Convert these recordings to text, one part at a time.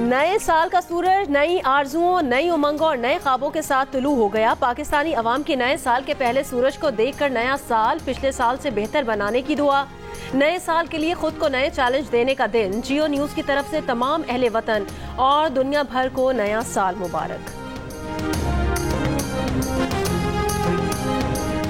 नए साल का सूरज नई आरजुओं, नई उमंगों और नए ख्वाबों के साथ तुलू हो गया। पाकिस्तानी अवाम की नए साल के पहले सूरज को देखकर नया साल पिछले साल से बेहतर बनाने की दुआ। नए साल के लिए खुद को नए चैलेंज देने का दिन। जियो न्यूज की तरफ से तमाम अहले वतन और दुनिया भर को नया साल मुबारक।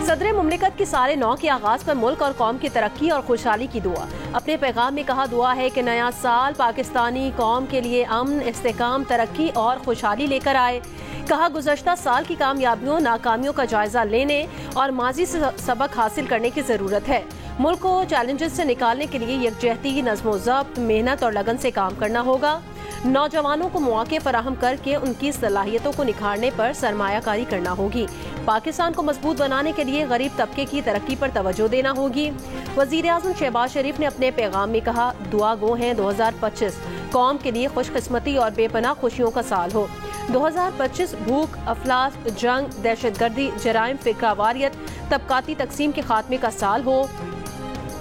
सदर मुमलिकत की साले 9 के आगाज पर मुल्क और कौम की तरक्की और खुशहाली की दुआ। अपने पैगाम में कहा, दुआ है कि नया साल पाकिस्तानी कौम के लिए अमन, इस्तेकाम, तरक्की और खुशहाली लेकर आए। कहा, गुज़श्ता साल की कामयाबियों नाकामियों का जायजा लेने और माजी से सबक हासिल करने की जरूरत है। मुल्क को चैलेंजेस से निकालने के लिए यकजहती, नज़्मो ज़ब्त, मेहनत और लगन से काम करना होगा। नौजवानों को मौके फराहम करके उनकी सलाहियतों को निखारने पर सरमायाकारी करना होगी। पाकिस्तान को मजबूत बनाने के लिए गरीब तबके की तरक्की पर तवज्जो देना होगी। वज़ीर आज़म शहबाज शरीफ ने अपने पैगाम में कहा, दुआ गो हैं 2025 कौम के लिए खुशकिस्मती और बेपनाह खुशियों का साल हो। 2025 भूख, अफलास, जंग, दहशतगर्दी, जराइम, फिक्रावारियत, तबकाती तकसीम के खात्मे का साल हो।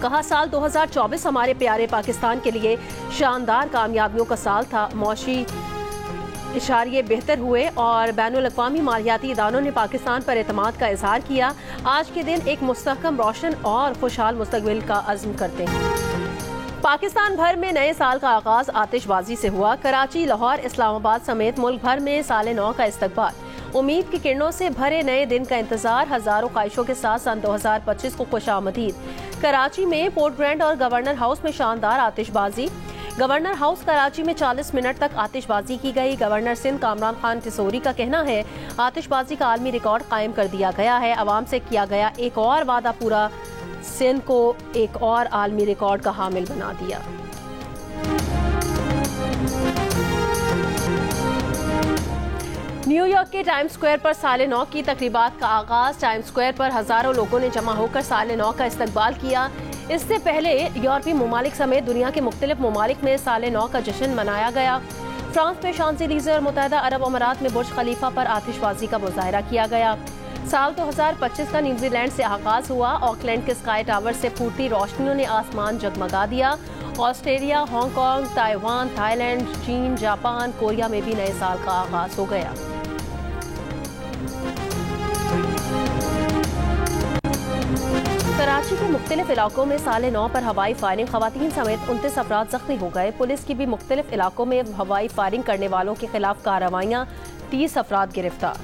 कहा, साल 2024 हमारे प्यारे पाकिस्तान के लिए शानदार कामयाबियों का साल था। मौशी इशारे बेहतर हुए और बैनुल अक़वामी मालियाती इदारों ने पाकिस्तान पर एतमाद का इजहार किया। आज के दिन एक मुस्तहकम, रोशन और खुशहाल मुस्तकबिल का अज़्म करते हैं। पाकिस्तान भर में नए साल का आगाज आतिशबाजी से हुआ। कराची, लाहौर, इस्लामाबाद समेत मुल्क भर में साले 9 का इस्तकबाल। उम्मीद की किरणों से भरे नए दिन का इंतजार। हजारों ख्वाहिशों के साथ सन 2025 को खुशामदीद। कराची में पोर्ट ब्रांड और गवर्नर हाउस में शानदार आतिशबाजी। गवर्नर हाउस कराची में 40 मिनट तक आतिशबाजी की गई। गवर्नर सिंध कामरान खान टिसोरी का कहना है, आतिशबाजी का आलमी रिकॉर्ड कायम कर दिया गया है। अवाम से किया गया एक और वादा पूरा, सिंध को एक और आलमी रिकॉर्ड का हामिल बना दिया। न्यूयॉर्क के टाइम स्क्वायर पर साले 9 की तकरीबात का आगाज। टाइम स्क्वायर पर हजारों लोगों ने जमा होकर साले 9 का इस्तकबाल किया। इससे पहले यूरोपीय ममालिक समेत दुनिया के मुख्तलिफ ममालिक में साले 9 का जश्न मनाया गया। फ्रांस में शांज़ेलीज़े और मुत्तहदा अरब अमारात में बुर्ज खलीफा पर आतिशबाजी का मुजाहरा किया गया। साल 2025 का न्यूजीलैंड से आगाज हुआ। ऑकलैंड के स्काई टावर से फूटती रोशनियों ने आसमान जगमगा दिया। ऑस्ट्रेलिया, हांगकांग, ताइवान, थाईलैंड, चीन, जापान, कोरिया में भी नए साल का आगाज हो गया। कराची के मुख्तलिफ इलाकों में साले 9 पर हवाई फायरिंग। खवातीन समेत 29 अफराद जख्मी हो गए। पुलिस की भी मुख्तलिफ इलाकों में हवाई फायरिंग करने वालों के खिलाफ कार्रवाइयां। 30 अफराद गिरफ्तार।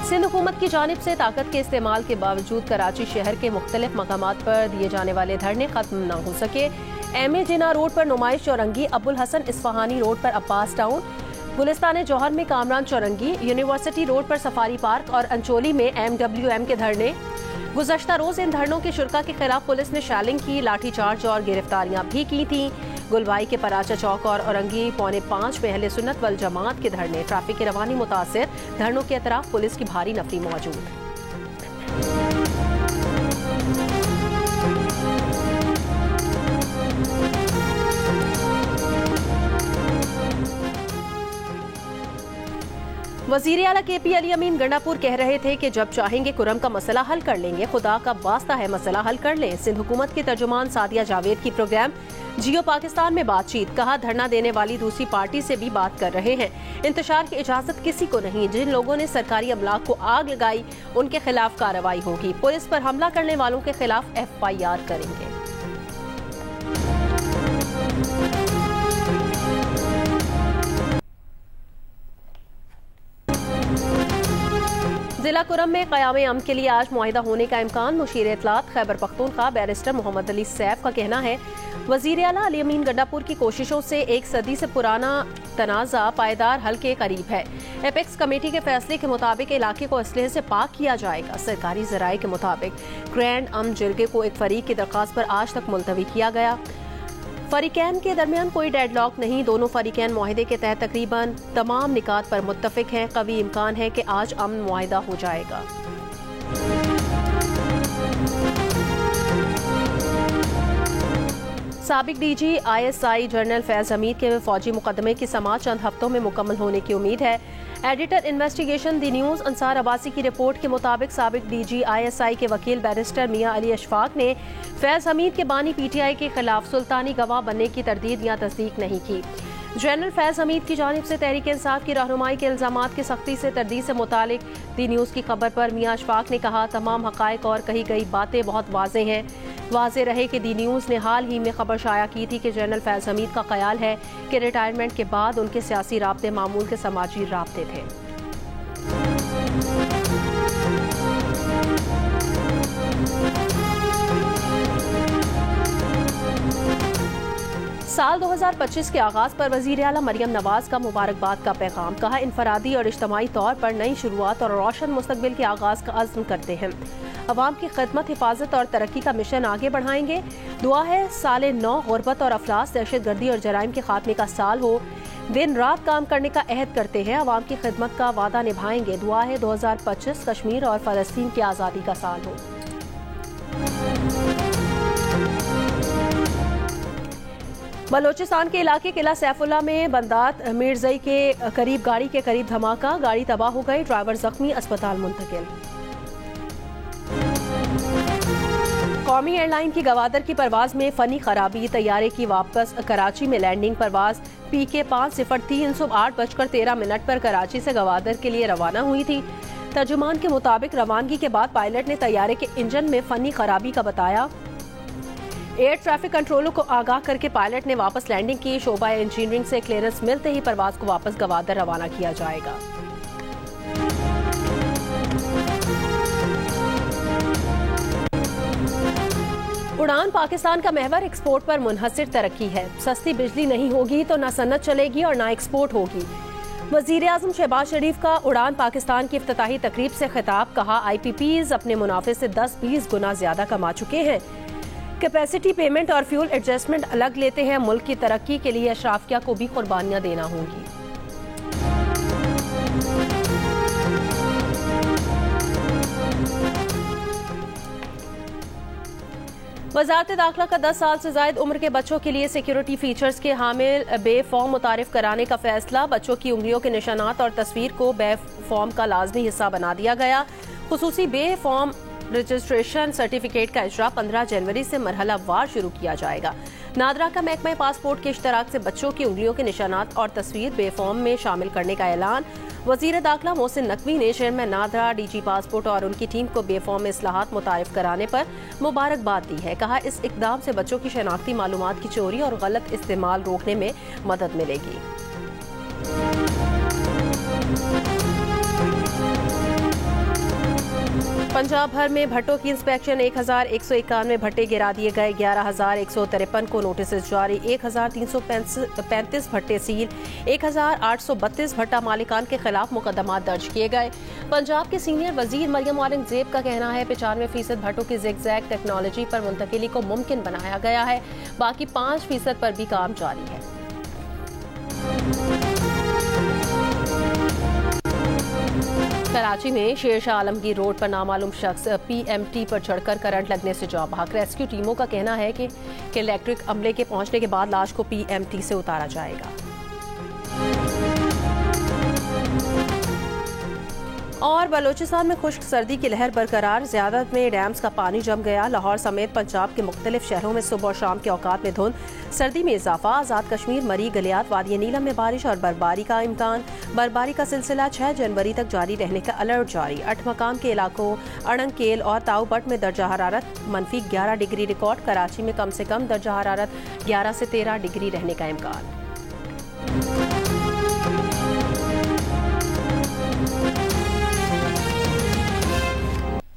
सिंध हुकूमत की जानिब से ताकत के इस्तेमाल के बावजूद कराची शहर के मुख्तलिफ मकामात पर दिए जाने वाले धरने खत्म न हो सके। एम.ए. जिना रोड पर नुमाइश चौरंगी, अबुल हसन इस्फहानी रोड पर अब्बास टाउन, गुलिस्तान जौहर में कामरान चौरंगी, यूनिवर्सिटी रोड पर सफारी पार्क और अंचोली में MWM के धरने। गुज़श्ता रोज इन धरनों के शुरा के खिलाफ पुलिस ने शैलिंग की, लाठीचार्ज और गिरफ्तारियां भी की थी। गुलबाई के पराचा चौक और औरंगी 4:45 में अहले सुन्नत वल जमात के धरने। ट्रैफिक की रवानी मुतासिर। धरनों के अतराफ पुलिस की भारी नफरी मौजूद। वज़ीर आला KP अली अमीन गंडापुर कह रहे थे कि जब चाहेंगे कुरम का मसला हल कर लेंगे। खुदा का वास्ता है मसला हल कर लें। सिंध हुकूमत की तर्जुमान सादिया जावेद की प्रोग्राम जियो पाकिस्तान में बातचीत। कहा, धरना देने वाली दूसरी पार्टी से भी बात कर रहे हैं। इंतशार की इजाजत किसी को नहीं। जिन लोगों ने सरकारी अमलाक को आग लगाई उनके खिलाफ कार्रवाई होगी। पुलिस पर हमला करने वालों के खिलाफ FIR करेंगे। जिला कुरम में क़याम अमन के लिए आज मुआहिदा होने का इम्कान। मुशीर इत्तलात खैबर पख्तूनख्वा बैरिस्टर मोहम्मद अली सैफ का कहना है, वज़ीर आला अली अमीन गंडापुर की कोशिशों से एक सदी से पुराना तनाज़ा पायदार हल के करीब है। एपेक्स कमेटी के फैसले के मुताबिक इलाके को असलहे से पाक किया जाएगा। सरकारी ज़राए के मुताबिक ग्रैंड अमन जिरगे को एक फरीक की दरख्वास्त पर आज तक मुलतवी किया गया। फरीकैन के दरमियान कोई डेडलॉक नहीं। दोनों फरीकैन मुआहिदे के तहत तकरीबन तमाम निकात पर मुत्तफिक हैं। कवी इम्कान है कि आज अमन मुआहिदा हो जाएगा। साबिक DG ISI general Faiz Hamid के फौजी मुकदमे की समाअत चंद हफ्तों में मुकम्मल होने की उम्मीद है। एडिटर इन्वेस्टिगेशन दी न्यूज़ अंसार अब्बासी की रिपोर्ट के मुताबिक साबिक डीजी ISI के वकील बैरिस्टर मियां अली अशफाक ने फैज हमीद के बानी PTI के खिलाफ सुल्तानी गवाह बनने की तरदीद या तस्दीक नहीं की। जनरल फैज हमीद की जानिब से तहरीक इंसाफ की रहनुमाई के इल्जामात की सख्ती से तरदीद से मुतालिक दी न्यूज़ की खबर पर मियां अशफाक ने कहा, तमाम हकायक और कही गई बातें बहुत वाज़े हैं। वाज़े रहे कि दी न्यूज़ ने हाल ही में खबर शाया की थी कि जनरल फैज हमीद का ख्याल है कि रिटायरमेंट के बाद उनके सियासी राब्ते मामूल के समाजी राब्ते थे। साल 2025 के आगाज पर वज़ीर आला मरियम नवाज का मुबारकबाद का पैगाम। कहा, इनफरादी और इज्तमाई तौर पर नई शुरुआत और रोशन मुस्तकबिल के आगाज का अज़्म करते हैं। अवाम की खिदमत, हिफाजत और तरक्की का मिशन आगे बढ़ाएंगे। दुआ है साल नौ गुर्बत और अफलास, दहशतगर्दी और जराइम के खात्मे का साल हो। दिन रात काम करने का अहद करते हैं, अवाम की खिदमत का वादा निभाएंगे। दुआ है 2025 कश्मीर और फ़लस्तीन की आज़ादी का साल हो। बलोचिस्तान के इलाके किला सैफुल्ला में बंदात मीरजई के करीब गाड़ी के करीब धमाका, गाड़ी तबाह हो गई, ड्राइवर जख्मी, अस्पताल मुंतकिल। कौमी एयरलाइन की गवादर की परवाज में फनी खराबी, तैयारे की वापस कराची में लैंडिंग। परवाज PK 503 सुबह 8:13 पर कराची से गवादर के लिए रवाना हुई थी। तर्जुमान के मुताबिक रवानगी के बाद पायलट ने तैयारे के इंजन में फनी खराबी का बताया। एयर ट्रैफिक कंट्रोलर को आगाह करके पायलट ने वापस लैंडिंग की। शोबा इंजीनियरिंग से क्लियरेंस मिलते ही परवाज को वापस गवादर रवाना किया जाएगा। उड़ान पाकिस्तान का महवर एक्सपोर्ट पर मुनहसिर तरक्की है। सस्ती बिजली नहीं होगी तो न सनत चलेगी और न एक्सपोर्ट होगी। वज़ीर आज़म शहबाज शरीफ का उड़ान पाकिस्तान की इफ्तिताही तकरीब से खिताब। कहा, IPPs अपने मुनाफे से 10-20 गुना ज्यादा कमा चुके हैं। कैपेसिटी पेमेंट और फ्यूल एडजस्टमेंट अलग लेते हैं। मुल्क की तरक्की के लिए अशराफिया को भी कुर्बानियां देना होंगी। वज़ारत दाखिला का 10 साल से ज़ायद उम्र के बच्चों के लिए सिक्योरिटी फीचर्स के हामिल बे फॉर्म मुतारिफ कराने का फैसला। बच्चों की उंगलियों के निशानात और तस्वीर को बे फॉर्म का लाजमी हिस्सा बना दिया गया। खुसूसी बे फॉर्म रजिस्ट्रेशन सर्टिफिकेट का इजरा 15 जनवरी से मरहला वार शुरू किया जाएगा। नादरा का महकमा पासपोर्ट के इश्तराक से बच्चों की उंगलियों के निशानात और तस्वीर बे फॉर्म में शामिल करने का ऐलान। वज़ीर दाखिला मोहसिन नकवी ने चेयरमैन नादरा, DG पासपोर्ट और उनकी टीम को बे फॉर्म में इस्लाहात मुतारिफ कराने पर मुबारकबाद दी है। कहा, इस इकदाम से बच्चों की शनाख्ती मालूमात की चोरी और गलत इस्तेमाल रोकने में मदद मिलेगी। पंजाब भर में भट्टों की इंस्पेक्शन। 1191 भट्टे गिरा दिए गए। 11,153 को नोटिस जारी। 1,335 भट्टे सील। 1,832 भट्टा मालिकान के खिलाफ मुकदमा दर्ज किए गए। पंजाब के सीनियर वजीर मरियम औरंगजेब का कहना है 95% भट्टों की ज़िगज़ैग टेक्नोलॉजी पर मुंतकिली को मुमकिन बनाया गया है। बाकी 5% पर भी काम जारी है। कराची में शेरशाह आलमगीर रोड पर नामालूम शख्स PMT पर चढ़कर करंट लगने से जाँ बहक। रेस्क्यू टीमों का कहना है कि इलेक्ट्रिक अमले के पहुंचने के बाद लाश को PMT से उतारा जाएगा। और बलोचिस्तान में खुश्क सर्दी की लहर बरकरार। ज़्यादातर में डैम्स का पानी जम गया। लाहौर समेत पंजाब के मुख्तलिफ शहरों में सुबह और शाम के औकात में धुंध। सर्दी में इजाफा। आज़ाद कश्मीर, मरी, गलियात, वादी नीलम में बारिश और बर्फबारी का इम्कान। बर्फबारी का सिलसिला 6 जनवरी तक जारी रहने का अलर्ट जारी। 8 मकाम के इलाकों अड़ंग, केल और ताऊबट में दर्जा हरारत -11 डिग्री रिकॉर्ड। कराची में कम से कम दर्जा हरारत 11 से 13 डिग्री रहने का इम्कान।